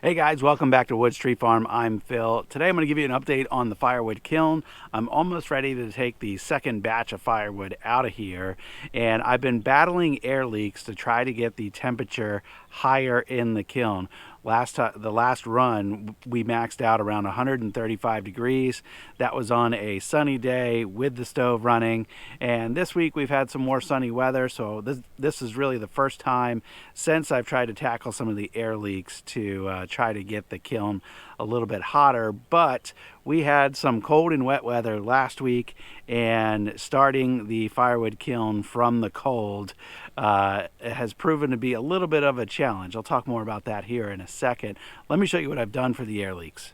Hey guys, welcome back to Woods Tree Farm. I'm Phil. Today I'm going to give you an update on the firewood kiln. I'm almost ready to take the second batch of firewood out of here, and I've been battling air leaks to try to get the temperature higher in the kiln. The last run we maxed out around 135 degrees. That was on a sunny day with the stove running, and this week we've had some more sunny weather, so this is really the first time since I've tried to tackle some of the air leaks to try to get the kiln a little bit hotter. But we had some cold and wet weather last week, and starting the firewood kiln from the cold has proven to be a little bit of a challenge. I'll talk more about that here in a second. Let me show you what I've done for the air leaks.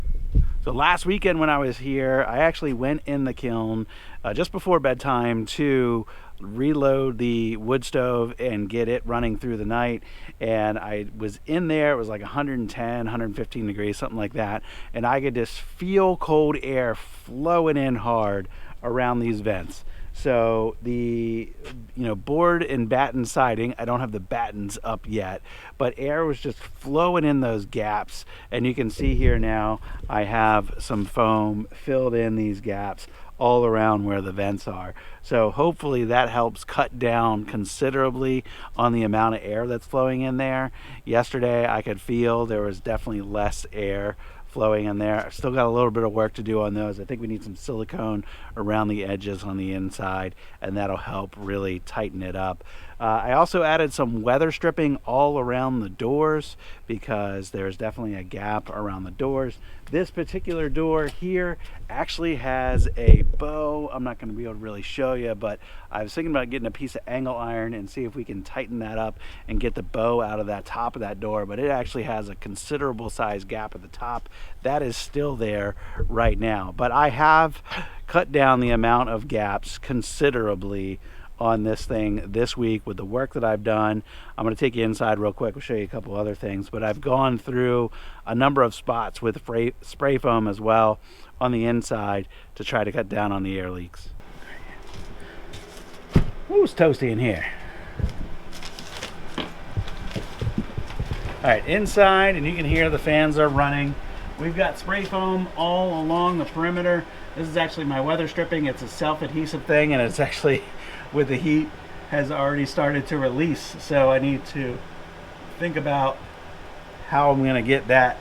So last weekend when I was here, I actually went in the kiln just before bedtime to reload the wood stove and get it running through the night. And I was in there, it was like 110, 115 degrees, something like that. And I could just feel cold air flowing in hard around these vents. So the board and batten siding, I don't have the battens up yet, but air was just flowing in those gaps. And you can see here now I have some foam filled in these gaps all around where the vents are. So hopefully that helps cut down considerably on the amount of air that's flowing in there. Yesterday I could feel there was definitely less air flowing in there. I've still got a little bit of work to do on those. I think we need some silicone around the edges on the inside, and that'll help really tighten it up. I also added some weather stripping all around the doors because there's definitely a gap around the doors. This particular door here actually has a bow. I'm not going to be able to really show you, but I was thinking about getting a piece of angle iron and see if we can tighten that up and get the bow out of that top of that door. But it actually has a considerable size gap at the top. That is still there right now. But I have cut down the amount of gaps considerably on this thing this week with the work that I've done. I'm going to take you inside real quick. I'll show you a couple other things, but I've gone through a number of spots with spray foam as well on the inside to try to cut down on the air leaks. Ooh, it's toasty in here. All right, inside, and you can hear the fans are running. We've got spray foam all along the perimeter. This is actually my weather stripping. It's a self-adhesive thing, and it's actually, with the heat, has already started to release. So I need to think about how I'm gonna get that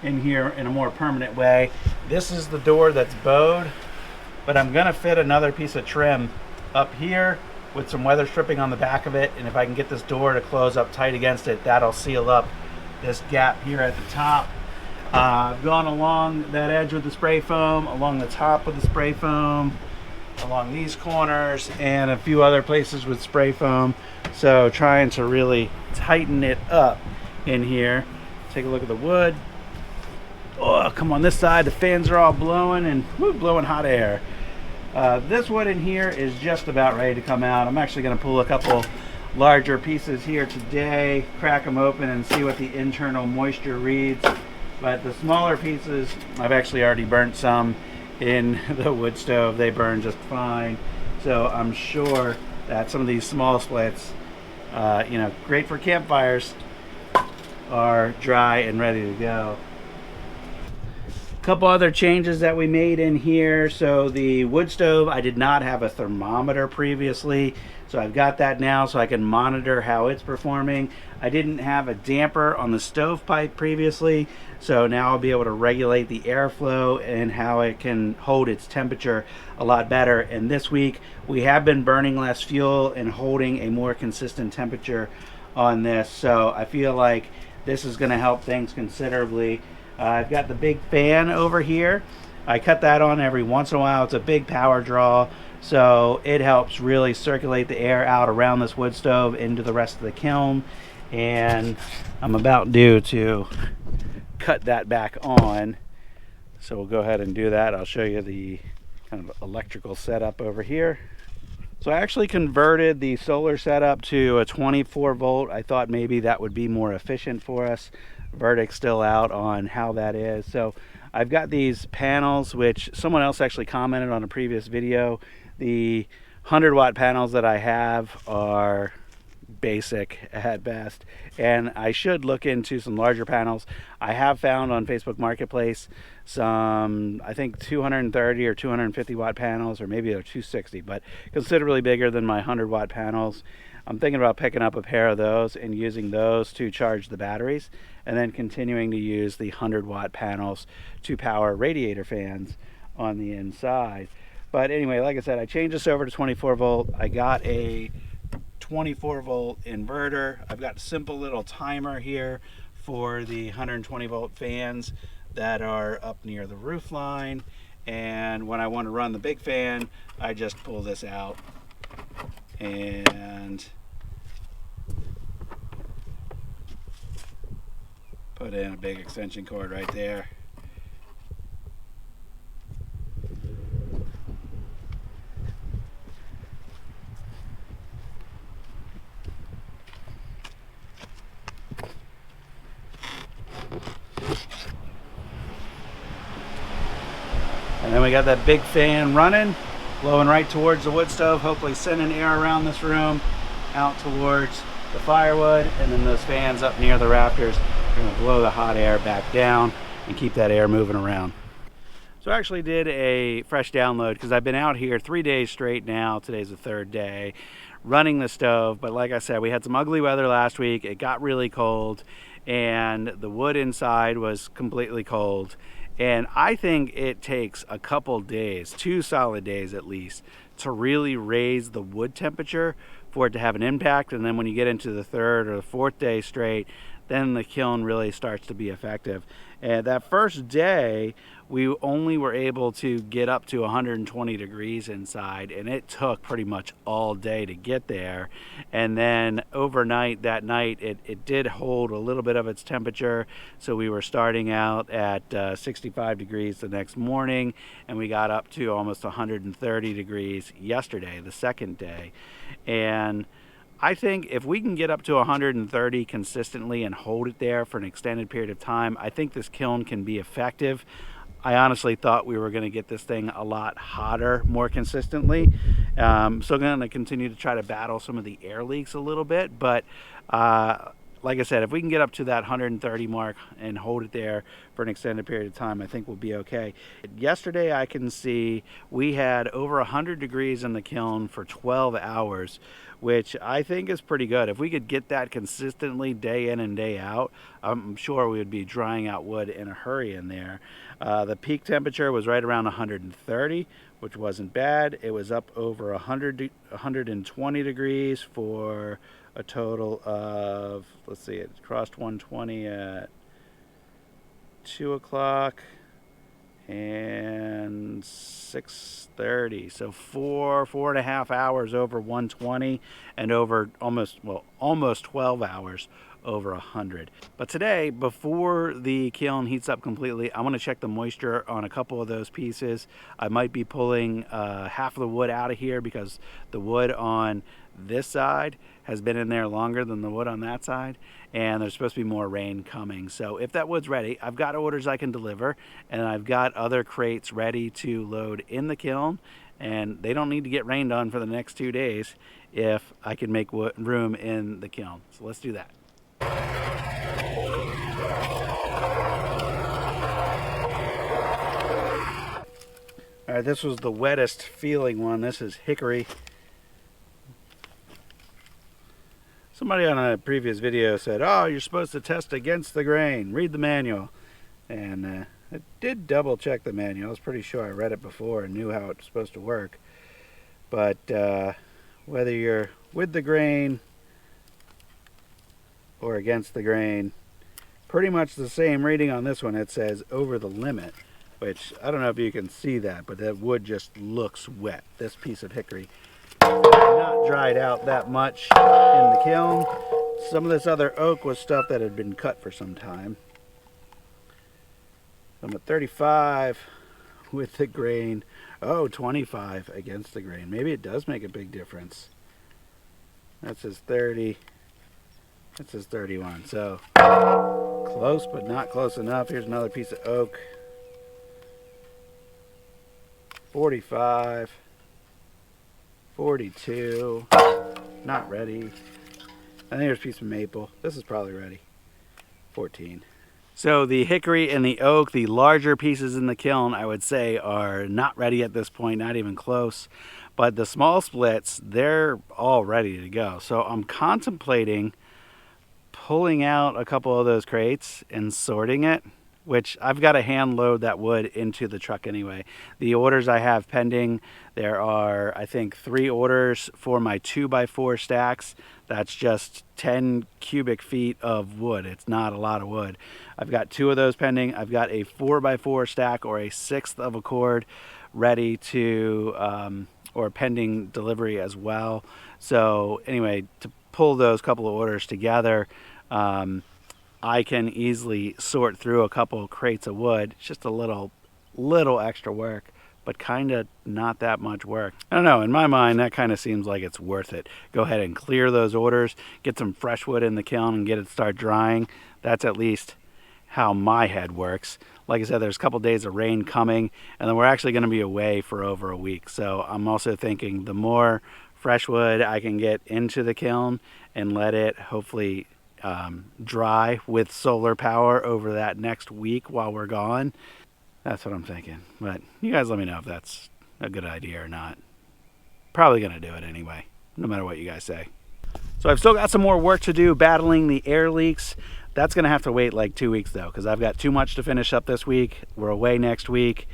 in here in a more permanent way. This is the door that's bowed, but I'm gonna fit another piece of trim up here with some weather stripping on the back of it. And if I can get this door to close up tight against it, that'll seal up this gap here at the top. I've gone along that edge with the spray foam, along the top with the spray foam, along these corners, and a few other places with spray foam. So trying to really tighten it up in here. Take a look at the wood. Oh, come on this side, the fans are all blowing and blowing hot air. This wood in here is just about ready to come out. I'm actually going to pull a couple larger pieces here today, crack them open and see what the internal moisture reads. But the smaller pieces, I've actually already burnt some in the wood stove. They burn just fine. So I'm sure that some of these small splits, great for campfires, are dry and ready to go. Couple other changes that we made in here. So the wood stove, I did not have a thermometer previously, so I've got that now so I can monitor how it's performing. I didn't have a damper on the stovepipe previously, so now I'll be able to regulate the airflow and how it can hold its temperature a lot better. And this week we have been burning less fuel and holding a more consistent temperature on this, so I feel like this is going to help things considerably. I've got the big fan over here. I cut that on every once in a while. It's a big power draw, so it helps really circulate the air out around this wood stove into the rest of the kiln. And I'm about due to cut that back on, so we'll go ahead and do that. I'll show you the kind of electrical setup over here. So I actually converted the solar setup to a 24 volt. I thought maybe that would be more efficient for us. Verdict's still out on how that is. So I've got these panels, which someone else actually commented on a previous video. The 100 watt panels that I have are basic at best. And I should look into some larger panels. I have found on Facebook Marketplace some, I think 230 or 250 watt panels, or maybe they're 260, but considerably bigger than my 100 watt panels. I'm thinking about picking up a pair of those and using those to charge the batteries, and then continuing to use the 100 watt panels to power radiator fans on the inside. But anyway, like I said, I changed this over to 24 volt. I got a 24 volt inverter. I've got a simple little timer here for the 120 volt fans that are up near the roof line. And when I want to run the big fan, I just pull this out and put in a big extension cord right there. And then we got that big fan running, blowing right towards the wood stove, hopefully sending air around this room out towards the firewood, and then those fans up near the rafters are going to blow the hot air back down and keep that air moving around. So I actually did a fresh download because I've been out here 3 days straight now. Today's the third day running the stove, but like I said, we had some ugly weather last week. It got really cold and the wood inside was completely cold. And I think it takes a couple days, 2 solid days at least, to really raise the wood temperature for it to have an impact. And then when you get into the 3rd or the 4th day straight, then the kiln really starts to be effective. And that first day, we only were able to get up to 120 degrees inside, and it took pretty much all day to get there. And then overnight, that night, it did hold a little bit of its temperature. So we were starting out at 65 degrees the next morning, and we got up to almost 130 degrees yesterday, the second day. And I think if we can get up to 130 consistently and hold it there for an extended period of time, I think this kiln can be effective. I honestly thought we were going to get this thing a lot hotter more consistently. So I'm going to continue to try to battle some of the air leaks a little bit. But like I said, if we can get up to that 130 mark and hold it there for an extended period of time, I think we'll be okay. Yesterday, I can see we had over 100 degrees in the kiln for 12 hours, which I think is pretty good. If we could get that consistently day in and day out, I'm sure we would be drying out wood in a hurry in there. The peak temperature was right around 130, which wasn't bad. It was up over 120 degrees for a total of, let's see, it crossed 120 at 2 o'clock and 6:30. So 4.5 hours over 120, and over almost 12 hours over 100. But today, before the kiln heats up completely, I want to check the moisture on a couple of those pieces. I might be pulling half of the wood out of here because the wood on this side has been in there longer than the wood on that side, and there's supposed to be more rain coming. So if that wood's ready, I've got orders I can deliver, and I've got other crates ready to load in the kiln, and they don't need to get rained on for the next 2 days if I can make room in the kiln. So let's do that. All right, this was the wettest feeling one. This is hickory. Somebody on a previous video said, oh, you're supposed to test against the grain. Read the manual. And I did double check the manual. I was pretty sure I read it before and knew how it's supposed to work. But whether you're with the grain or against the grain, pretty much the same reading on this one. It says over the limit, which I don't know if you can see that, but that wood just looks wet. This piece of hickory not dried out that much in the kiln. Some of this other oak was stuff that had been cut for some time. I'm at 35 with the grain. Oh, 25 against the grain. Maybe it does make a big difference. That says 30. That says 31. So close, but not close enough. Here's another piece of oak. 45. 42, not ready. I think there's a piece of maple. This is probably ready. 14. So the hickory and the oak, the larger pieces in the kiln, I would say are not ready at this point, not even close. But the small splits, they're all ready to go. So I'm contemplating pulling out a couple of those crates and sorting it, which I've got to hand load that wood into the truck anyway. The orders I have pending, there are, I think, 3 orders for my 2x4 stacks. That's just 10 cubic feet of wood. It's not a lot of wood. I've got 2 of those pending. I've got a 4x4 stack or a 1/6 of a cord ready to, or pending delivery as well. So anyway, to pull those couple of orders together, I can easily sort through a couple of crates of wood. It's just a little extra work, but kind of not that much work. I don't know, in my mind that kind of seems like it's worth it. Go ahead and clear those orders, get some fresh wood in the kiln and get it start drying. That's at least how my head works. Like I said, there's a couple days of rain coming, and then we're actually going to be away for over a week. So I'm also thinking the more fresh wood I can get into the kiln and let it hopefully dry with solar power over that next week while we're gone. That's what I'm thinking. But you guys let me know if that's a good idea or not. Probably going to do it anyway, no matter what you guys say. So I've still got some more work to do battling the air leaks. That's going to have to wait like 2 weeks though, because I've got too much to finish up this week. We're away next week.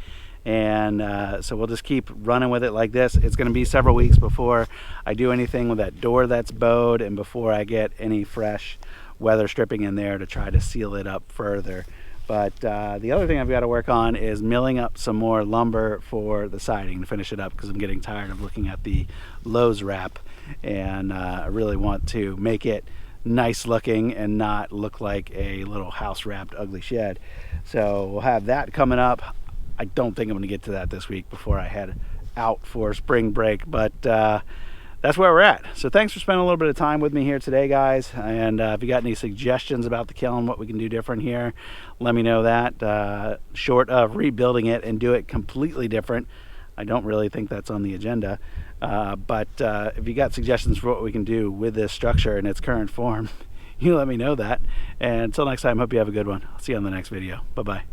And so we'll just keep running with it like this. It's going to be several weeks before I do anything with that door that's bowed and before I get any fresh weather stripping in there to try to seal it up further. But the other thing I've got to work on is milling up some more lumber for the siding to finish it up, because I'm getting tired of looking at the Lowe's wrap, and I really want to make it nice looking and not look like a little house wrapped ugly shed. So we'll have that coming up. I don't think I'm going to get to that this week before I head out for spring break, but that's where we're at. So thanks for spending a little bit of time with me here today, guys. And if you got any suggestions about the kiln, what we can do different here, let me know that. Short of rebuilding it and do it completely different, I don't really think that's on the agenda. But if you got suggestions for what we can do with this structure in its current form, you let me know that. And until next time, hope you have a good one. I'll see you on the next video. Bye-bye.